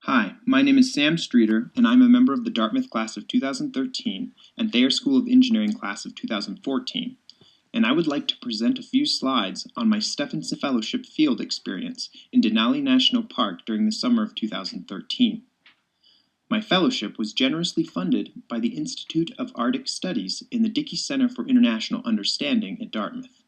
Hi, my name is Sam Streeter, and I'm a member of the Dartmouth class of 2013 and Thayer School of Engineering class of 2014, and I would like to present a few slides on my Stefansson Fellowship field experience in Denali National Park during the summer of 2013. My fellowship was generously funded by the Institute of Arctic Studies in the Dickey Center for International Understanding at Dartmouth.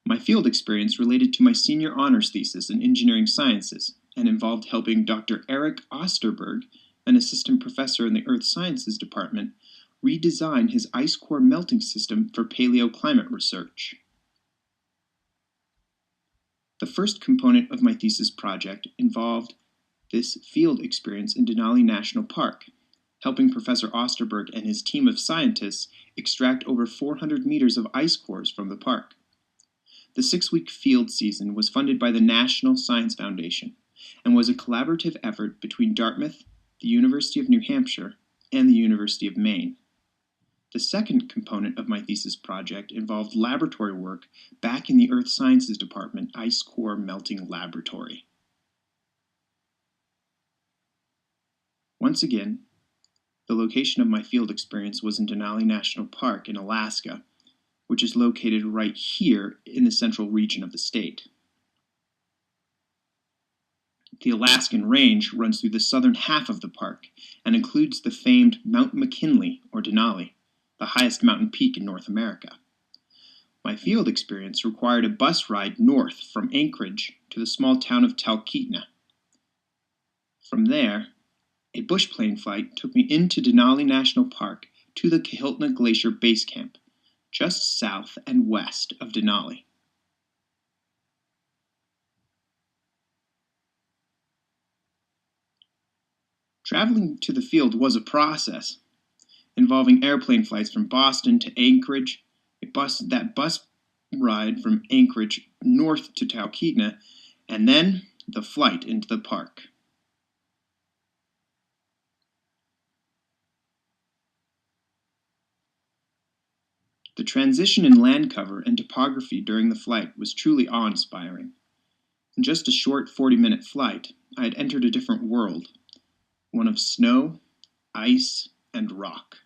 My field experience related to my senior honors thesis in engineering sciences and involved helping Dr. Erich Osterberg, an assistant professor in the Earth Sciences Department, redesign his ice core melting system for paleoclimate research. The first component of my thesis project involved this field experience in Denali National Park, helping Professor Osterberg and his team of scientists extract over 400 meters of ice cores from the park. The 6-week field season was funded by the National Science Foundation and was a collaborative effort between Dartmouth, the University of New Hampshire, and the University of Maine. The second component of my thesis project involved laboratory work back in the Earth Sciences Department Ice Core Melting Laboratory. Once again, the location of my field experience was in Denali National Park in Alaska, which is located right here in the central region of the state. The Alaskan Range runs through the southern half of the park and includes the famed Mount McKinley, or Denali, the highest mountain peak in North America. My field experience required a bus ride north from Anchorage to the small town of Talkeetna. From there, a bushplane flight took me into Denali National Park to the Kahiltna Glacier Base Camp, just south and west of Denali. Traveling to the field was a process, involving airplane flights from Boston to Anchorage, that bus ride from Anchorage north to Talkeetna, and then the flight into the park. The transition in land cover and topography during the flight was truly awe-inspiring. In just a short 40-minute flight, I had entered a different world, one of snow, ice, and rock.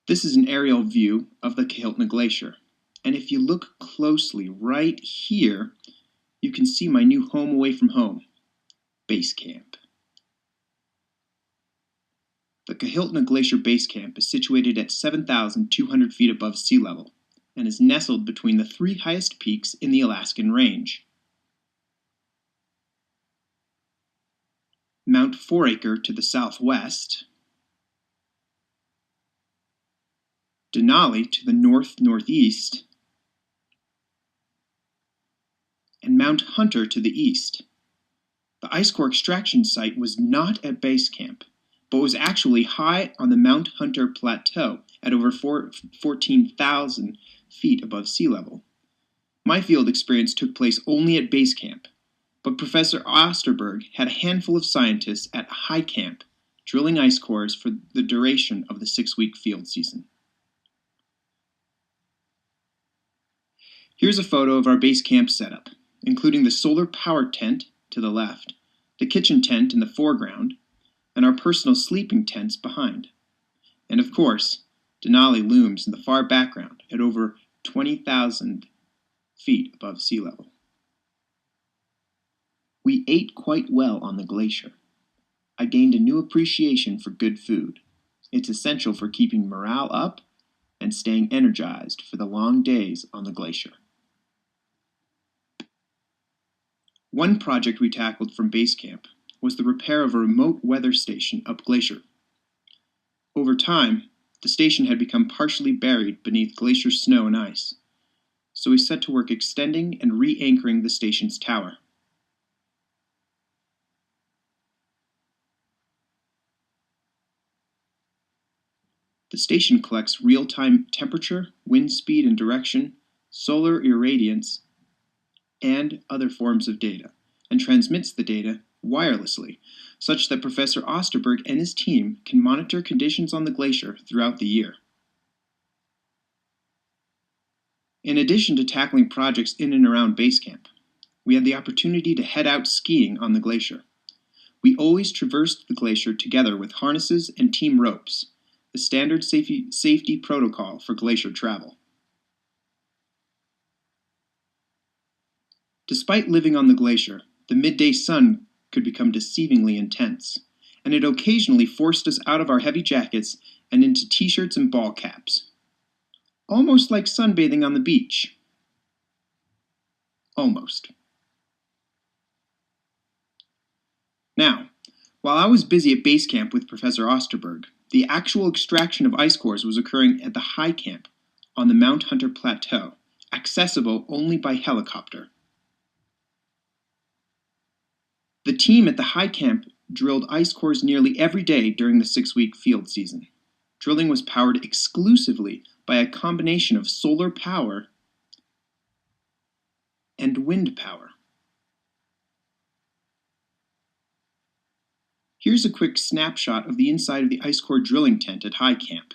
This is an aerial view of the Kahiltna Glacier, and if you look closely right here, you can see my new home away from home, Base Camp. The Kahiltna Glacier Base Camp is situated at 7,200 feet above sea level and is nestled between the 3 highest peaks in the Alaskan Range. Mount Foraker to the southwest, Denali to the north-northeast, and Mount Hunter to the east. The ice core extraction site was not at Base Camp, but was actually high on the Mount Hunter Plateau at over 14,000 feet above sea level. My field experience took place only at Base Camp, but Professor Osterberg had a handful of scientists at High Camp drilling ice cores for the duration of the 6-week field season. Here's a photo of our Base Camp setup, including the solar power tent to the left, the kitchen tent in the foreground, and our personal sleeping tents behind. And of course, Denali looms in the far background at over 20,000 feet above sea level. We ate quite well on the glacier. I gained a new appreciation for good food. It's essential for keeping morale up and staying energized for the long days on the glacier. One project we tackled from Base Camp was the repair of a remote weather station up glacier. Over time, the station had become partially buried beneath glacier snow and ice, so we set to work extending and re-anchoring the station's tower. The station collects real-time temperature, wind speed and direction, solar irradiance, and other forms of data, and transmits the data wirelessly, such that Professor Osterberg and his team can monitor conditions on the glacier throughout the year. In addition to tackling projects in and around base camp, we had the opportunity to head out skiing on the glacier. We always traversed the glacier together with harnesses and team ropes, the standard safety protocol for glacier travel. Despite living on the glacier, the midday sun could become deceivingly intense, and it occasionally forced us out of our heavy jackets and into t-shirts and ball caps. Almost like sunbathing on the beach. Almost. Now, while I was busy at base camp with Professor Osterberg, the actual extraction of ice cores was occurring at the high camp on the Mount Hunter Plateau, accessible only by helicopter. The team at the high camp drilled ice cores nearly every day during the 6-week field season. Drilling was powered exclusively by a combination of solar power and wind power. Here's a quick snapshot of the inside of the ice core drilling tent at high camp.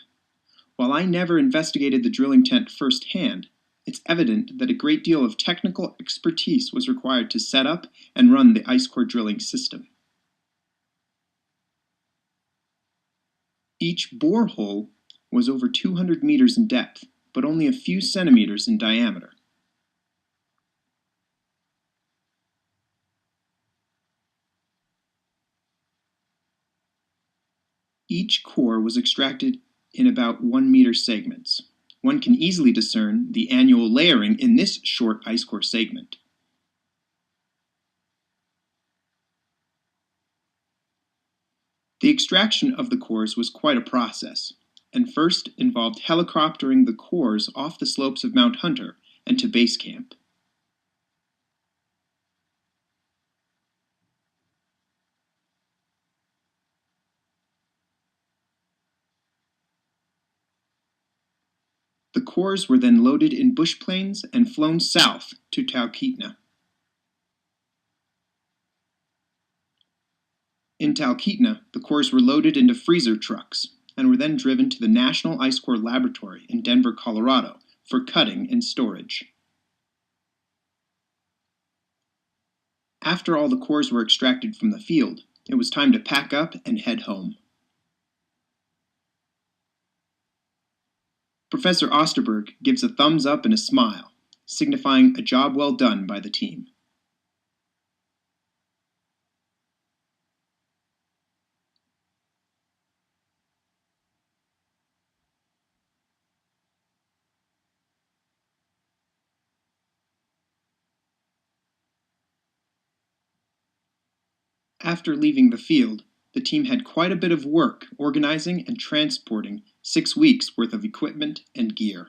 While I never investigated the drilling tent firsthand, it's evident that a great deal of technical expertise was required to set up and run the ice core drilling system. Each borehole was over 200 meters in depth, but only a few centimeters in diameter. Each core was extracted in about 1 meter segments. One can easily discern the annual layering in this short ice core segment. The extraction of the cores was quite a process, and first involved helicoptering the cores off the slopes of Mount Hunter and to base camp. The cores were then loaded in bush planes and flown south to Talkeetna. In Talkeetna, the cores were loaded into freezer trucks and were then driven to the National Ice Core Laboratory in Denver, Colorado for cutting and storage. After all the cores were extracted from the field, it was time to pack up and head home. Professor Osterberg gives a thumbs up and a smile, signifying a job well done by the team. After leaving the field, the team had quite a bit of work organizing and transporting 6 weeks' worth of equipment and gear.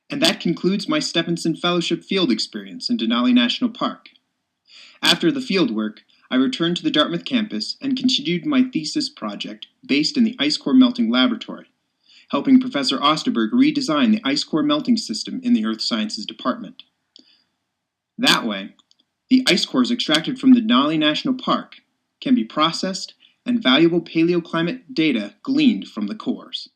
And that concludes my Stefansson Fellowship field experience in Denali National Park. After the field work, I returned to the Dartmouth campus and continued my thesis project based in the Ice Core Melting Laboratory, helping Professor Osterberg redesign the ice core melting system in the Earth Sciences Department. That way, the ice cores extracted from the Denali National Park can be processed and valuable paleoclimate data gleaned from the cores.